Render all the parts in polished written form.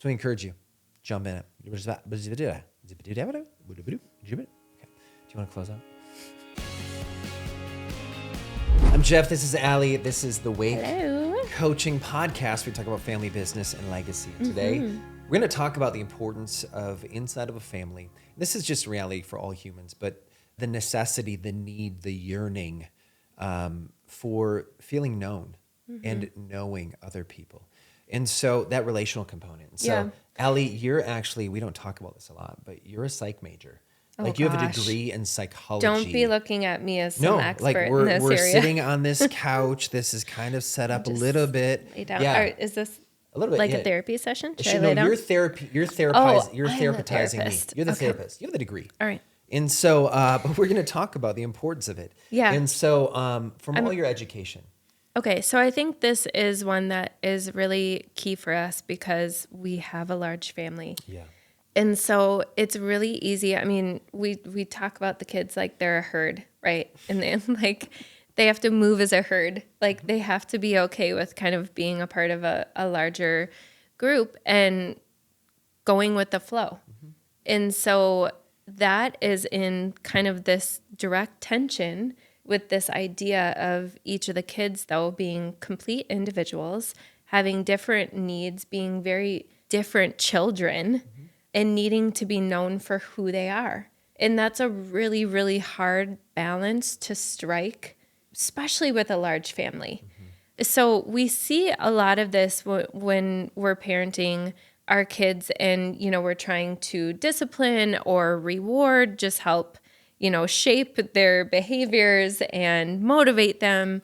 So we encourage you, jump in it. Okay. Do you want to close out? I'm Jeff. This is Allie. This is the Wake Coaching Podcast. We talk about family, business, and legacy. Today, we're going to talk about the importance of inside of a family. This is just reality for all humans, but the necessity, the need, the yearning for feeling known and knowing other people. And so that relational component. So Allie, you're actually, we don't talk about this a lot, but you're a psych major. Like you have a degree in psychology. Don't be looking at me as some expert like in this we're area. sitting on this couch. This is kind of set up a little bit. Lay down. Yeah. Is this a little bit like a therapy session? Should I no, lay down? you're therapizing me. You're the therapist. You have the degree. All right. And so, but we're going to talk about the importance of it. Yeah. And so, from all your education. Okay, so I think this is one that is really key for us because we have a large family. Yeah. And so it's really easy. I mean, we talk about the kids like they're a herd, right? And then like they have to move as a herd. Like they have to be okay with kind of being a part of a larger group and going with the flow. And so that is in kind of this direct tension with this idea of each of the kids, though, being complete individuals, having different needs, being very different children, and needing to be known for who they are. And that's a really, really hard balance to strike, especially with a large family. So we see a lot of this when we're parenting our kids and, you know, we're trying to discipline or reward, just help shape their behaviors and motivate them.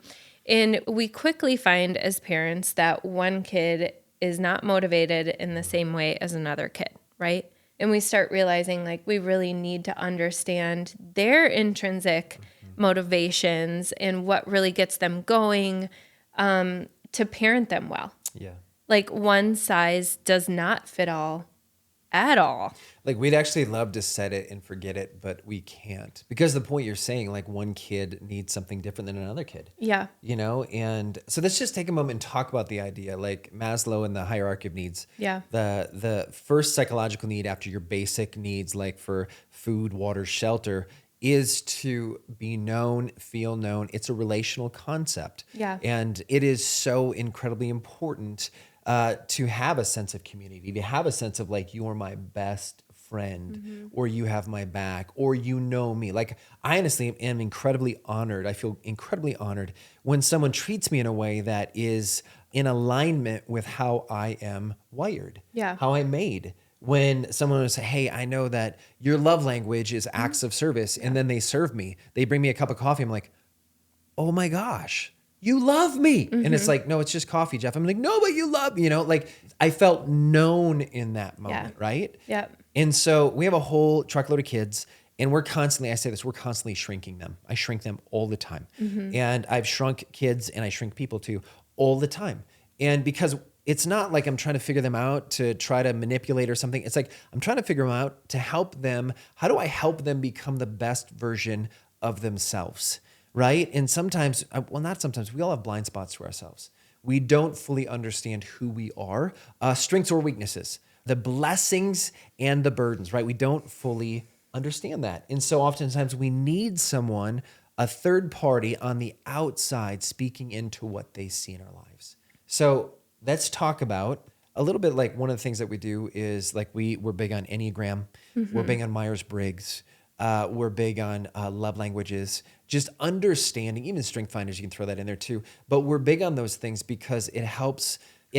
And we quickly find as parents that one kid is not motivated in the same way as another kid, right? And we start realizing like we really need to understand their intrinsic motivations and what really gets them going to parent them well. Yeah. Like one size does not fit all at all. Like we'd actually love to set it and forget it, but we can't because the point you're saying, like one kid needs something different than another kid. Yeah. And so let's just take a moment and talk about the idea, like Maslow and the hierarchy of needs. Yeah. The first psychological need after your basic needs, like for food, water, shelter, is to be known, feel known. It's a relational concept. Yeah. And it is so incredibly important to have a sense of community, to have a sense of like, you are my best friend or you have my back or you know me. Like I honestly am incredibly honored. I feel incredibly honored when someone treats me in a way that is in alignment with how I am wired, how I'm made. When someone will say, hey, I know that your love language is acts of service, and then they serve me, they bring me a cup of coffee. I'm like, oh my gosh, you love me. And it's like, no, it's just coffee, Jeff. I'm like, no, but you love me. Like I felt known in that moment, right? Yeah. And so we have a whole truckload of kids and we're constantly shrinking them. I shrink them all the time. And I've shrunk kids and I shrink people too all the time. And because it's not like I'm trying to figure them out to try to manipulate or something. It's like I'm trying to figure them out to help them. How do I help them become the best version of themselves? Right? And sometimes, not sometimes, we all have blind spots to ourselves. We don't fully understand who we are, strengths or weaknesses, the blessings and the burdens, right? We don't fully understand that. And so oftentimes we need someone, a third party on the outside speaking into what they see in our lives. So let's talk about a little bit like one of the things that we do is like we're big on Enneagram. We're big on Myers-Briggs. We're big on love languages, just understanding, even Strength Finders, you can throw that in there too. But we're big on those things because it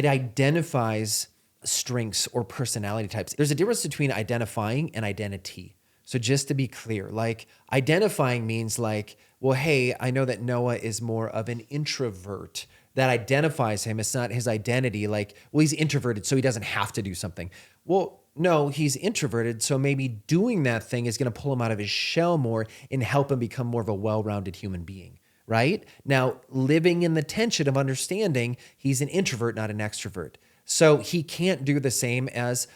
identifies strengths or personality types. There's a difference between identifying and identity. So just to be clear, like identifying means like, well, hey, I know that Noah is more of an introvert. That identifies him. It's not his identity. Like, well, he's introverted, so he doesn't have to do something. Well, no, he's introverted, so maybe doing that thing is going to pull him out of his shell more and help him become more of a well-rounded human being, right? Now, living in the tension of understanding he's an introvert, not an extrovert. So he can't do the same as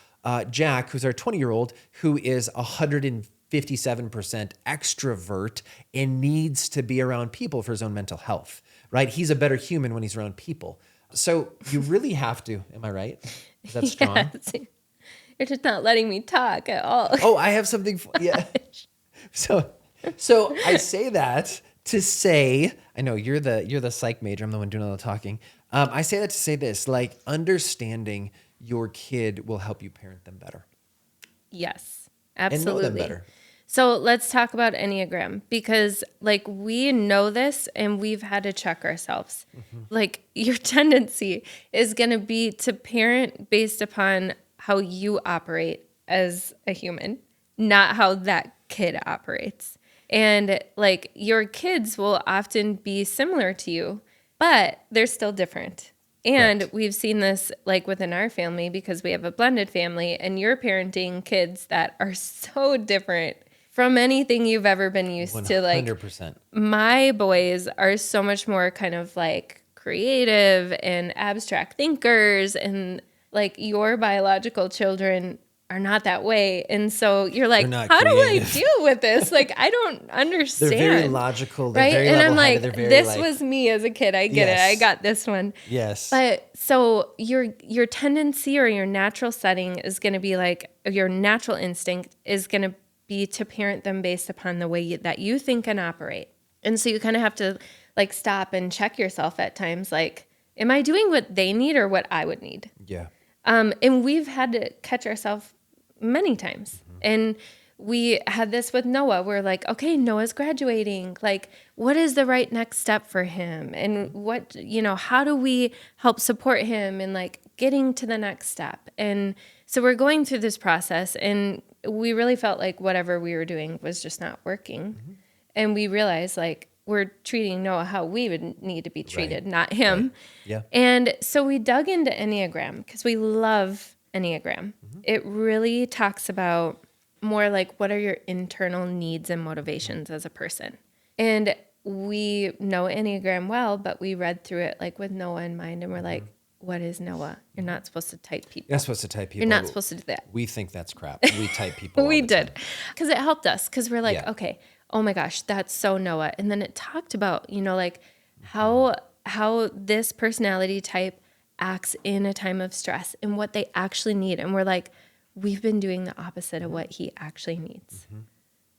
Jack, who's our 20-year-old, who is 157% extrovert and needs to be around people for his own mental health, right? He's a better human when he's around people. So you really have to, am I right? Is that strong? You're just not letting me talk at all. Oh, I have something. Yeah. So, I say that to say, I know you're the psych major. I'm the one doing all the talking. I say that to say this, like understanding your kid will help you parent them better Yes, and know them absolutely. better. So let's talk about Enneagram because like we know this and we've had to check ourselves. Like your tendency is going to be to parent based upon how you operate as a human, not how that kid operates. And like your kids will often be similar to you, but they're still different. And Correct. we've seen this like within our family because we have a blended family and you're parenting kids that are so different from anything you've ever been used to. Like 100%. my boys are so much more kind of like creative and abstract thinkers and like your biological children are not that way. And so you're like, not how do I creative. deal with this? Like, I don't They're understand. very logical. They're Right. very And I'm level-headed. like, They're very this like, was me as a kid. I get it. I Yes. got this one. yes. But so your tendency or your natural setting is going to be like your natural instinct is going to be to parent them based upon the way that you think and operate. And so you kind of have to like stop and check yourself at times like, am I doing what they need or what I would need? Yeah. And we've had to catch ourselves many times. And we had this with Noah. We're like, okay, Noah's graduating. Like, what is the right next step for him? And what, how do we help support him in like getting to the next step? And so we're going through this process and we really felt like whatever we were doing was just not working. And we realized like we're treating Noah how we would need to be treated, not him. Yeah. And so we dug into Enneagram because we love Enneagram. It really talks about more like what are your internal needs and motivations as a person. And we know Enneagram well, but we read through it like with Noah in mind and we're like, what is Noah? You're not supposed to type people. You're not supposed to type people. You're not supposed to do that. We think that's crap. We type people. all We the did time. because it helped us because we're like, Yeah. okay, oh my gosh, that's so Noah. And then it talked about, like how this personality type acts in a time of stress and what they actually need. And we're like, we've been doing the opposite of what he actually needs.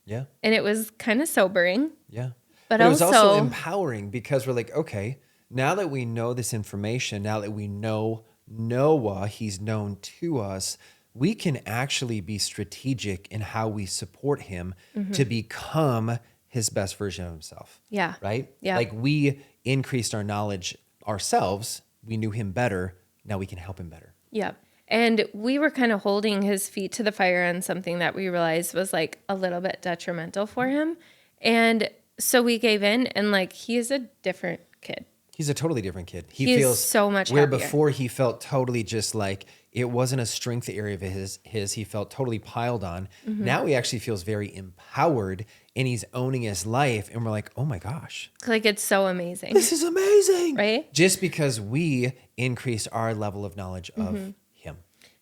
Yeah. And it was kind of sobering. Yeah. But it was also also- empowering because we're like, okay, now that we know this information, now that we know Noah, he's known to us, we can actually be strategic in how we support him to become his best version of himself. Yeah. Right? Yeah. Like we increased our knowledge ourselves. We knew him better. Now we can help him better. Yeah. And we were kind of holding his feet to the fire on something that we realized was like a little bit detrimental for him. And so we gave in and like he is a different kid. He's a totally different kid. He is so much where happier. before he felt totally just like it wasn't a strength area of his he felt totally piled on. Now he actually feels very empowered and he's owning his life and we're like, "Oh my gosh. Like it's so amazing. This is amazing." Right? Just because we increased our level of knowledge of him.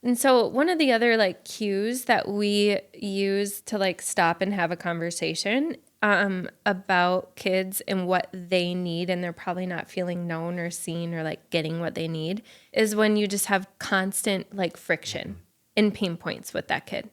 And so one of the other like cues that we use to like stop and have a conversation about kids and what they need and they're probably not feeling known or seen or like getting what they need is when you just have constant like friction and pain points with that kid,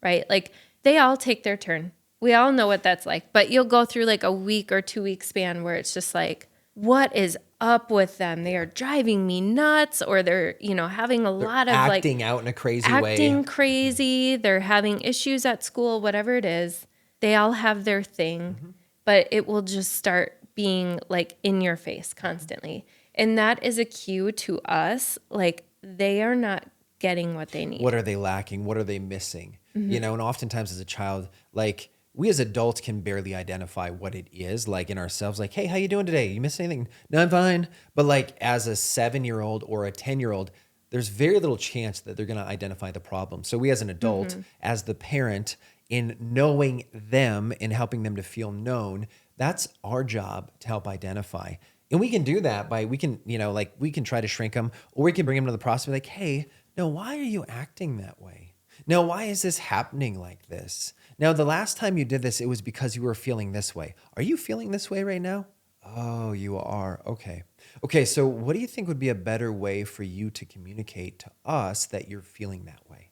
right? Like they all take their turn. We all know what that's like, but you'll go through like a week or 2 week span where it's just like, what is up with them? They are driving me nuts or they're, having a lot of like Acting out in a crazy acting way. crazy. They're having issues at school, whatever it is. They all have their thing, but it will just start being like in your face constantly. And that is a cue to us. Like they are not getting what they need. What are they lacking? What are they missing? And oftentimes as a child, like we as adults can barely identify what it is like in ourselves. Like, hey, how you doing today? You miss anything? No, I'm fine. But like as a 7-year-old or a 10-year-old, there's very little chance that they're going to identify the problem. So we as an adult, as the parent, in knowing them and helping them to feel known, that's our job to help identify. And we can do that by, we can try to shrink them or we can bring them to the process and be like, hey, no, why are you acting that way? Now, why is this happening like this? Now, the last time you did this, it was because you were feeling this way. Are you feeling this way right now? Oh, you are. Okay. Okay, so what do you think would be a better way for you to communicate to us that you're feeling that way?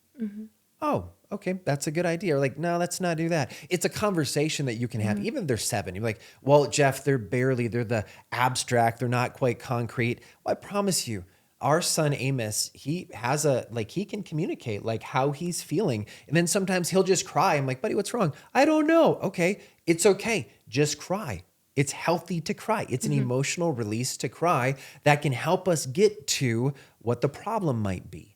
oh, okay, that's a good idea. Or like, no, let's not do that. It's a conversation that you can have, even if they're 7. You're like, well, Jeff, they're the abstract, they're not quite concrete. Well, I promise you, our son Amos, he has he can communicate like how he's feeling. And then sometimes he'll just cry. I'm like, buddy, what's wrong? I don't know. Okay, it's okay. Just cry. It's healthy to cry. It's an emotional release to cry that can help us get to what the problem might be.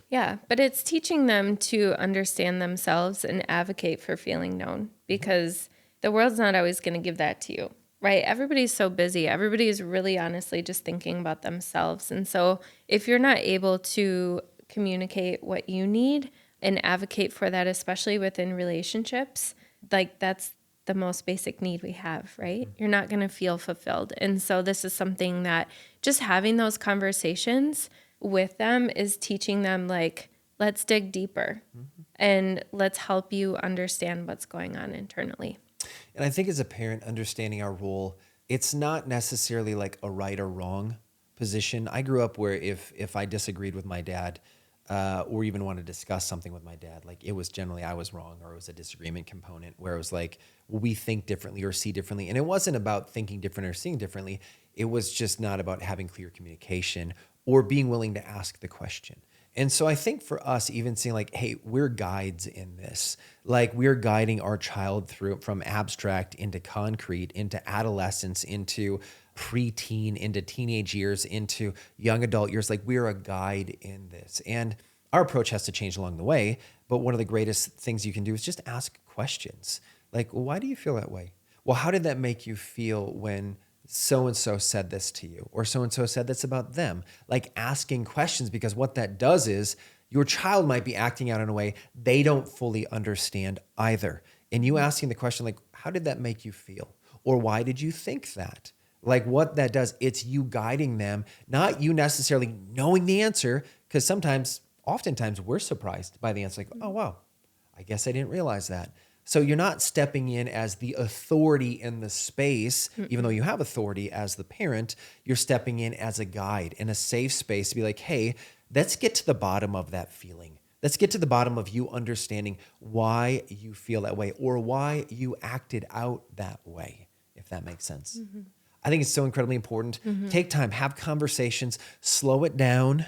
Yeah, but it's teaching them to understand themselves and advocate for feeling known, because the world's not always going to give that to you, right? Everybody's so busy. Everybody is really honestly just thinking about themselves. And so if you're not able to communicate what you need and advocate for that, especially within relationships, like that's the most basic need we have, right? You're not going to feel fulfilled. And so this is something that just having those conversations with them is teaching them, like, let's dig deeper and let's help you understand what's going on internally. And I think as a parent, understanding our role, it's not necessarily like a right or wrong position. I grew up where if I disagreed with my dad, or even want to discuss something with my dad, like it was generally I was wrong, or it was a disagreement component where it was like, well, we think differently or see differently. And it wasn't about thinking different or seeing differently. It was just not about having clear communication or being willing to ask the question. And so I think for us, even seeing like, hey, we're guides in this. Like we're guiding our child through from abstract into concrete, into adolescence, into preteen, into teenage years, into young adult years. Like we're a guide in this. And our approach has to change along the way. But one of the greatest things you can do is just ask questions. Like, well, why do you feel that way? Well, how did that make you feel when so-and-so said this to you, or so-and-so said this about them? Like asking questions, because what that does is your child might be acting out in a way they don't fully understand either. And you asking the question, like, how did that make you feel? Or why did you think that? Like what that does, it's you guiding them, not you necessarily knowing the answer, because oftentimes we're surprised by the answer. Like, oh, wow, I guess I didn't realize that. So you're not stepping in as the authority in the space, even though you have authority as the parent. You're stepping in as a guide in a safe space to be like, hey, let's get to the bottom of that feeling. Let's get to the bottom of you understanding why you feel that way or why you acted out that way, if that makes sense. I think it's so incredibly important. Take time, have conversations, slow it down.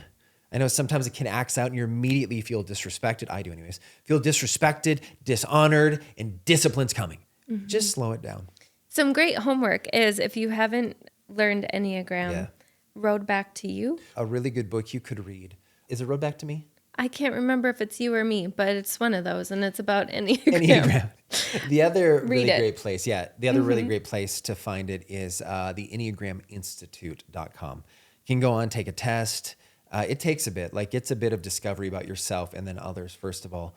I know sometimes a kid acts out and you immediately feel disrespected. I do anyways. Feel disrespected, dishonored, and discipline's coming. Just slow it down. Some great homework is, if you haven't learned Enneagram, Road Back to You. A really good book you could read. Is it Road Back to Me? I can't remember if it's you or me, but it's one of those, and it's about Enneagram. Enneagram. The other really it. great place, the other really great place to find it is the EnneagramInstitute.com. You can go on, take a test. It takes a bit, like it's a bit of discovery about yourself and then others, first of all.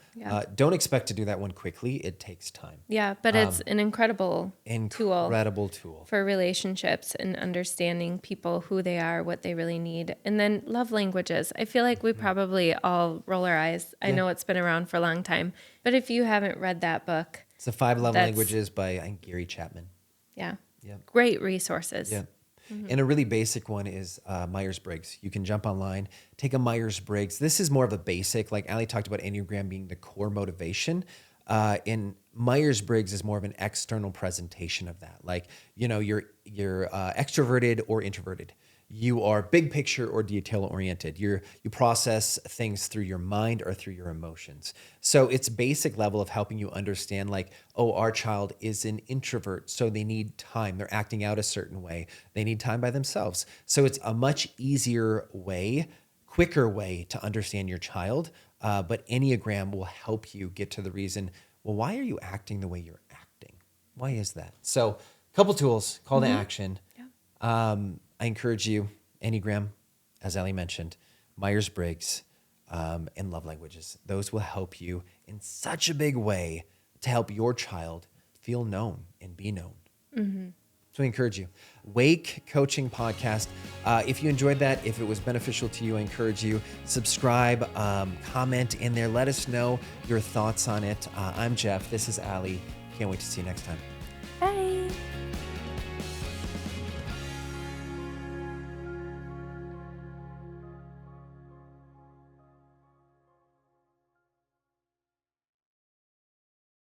Don't expect to do that one quickly. It takes time. Yeah, but it's an incredible tool for relationships and understanding people, who they are, what they really need. And then love languages. I feel like we probably all roll our eyes. I know it's been around for a long time, but if you haven't read that book. It's the 5 Love Languages by Gary Chapman. Yeah. Great resources. Yeah. And a really basic one is Myers-Briggs. You can jump online, take a Myers-Briggs. This is more of a basic, like Ali talked about Enneagram being the core motivation. And Myers-Briggs is more of an external presentation of that. Like, you're extroverted or introverted. You are big picture or detail oriented. You process things through your mind or through your emotions. So it's basic level of helping you understand, like, oh, our child is an introvert, so they need time. They're acting out a certain way. They need time by themselves. So it's a much easier way, quicker way to understand your child. But Enneagram will help you get to the reason, well, why are you acting the way you're acting? Why is that? So a couple tools, call to action. I encourage you, Enneagram, as Ali mentioned, Myers-Briggs, and love languages. Those will help you in such a big way to help your child feel known and be known. So I encourage you. Wake Coaching Podcast. If you enjoyed that, if it was beneficial to you, I encourage you, subscribe, comment in there. Let us know your thoughts on it. I'm Jeff. This is Ali. Can't wait to see you next time.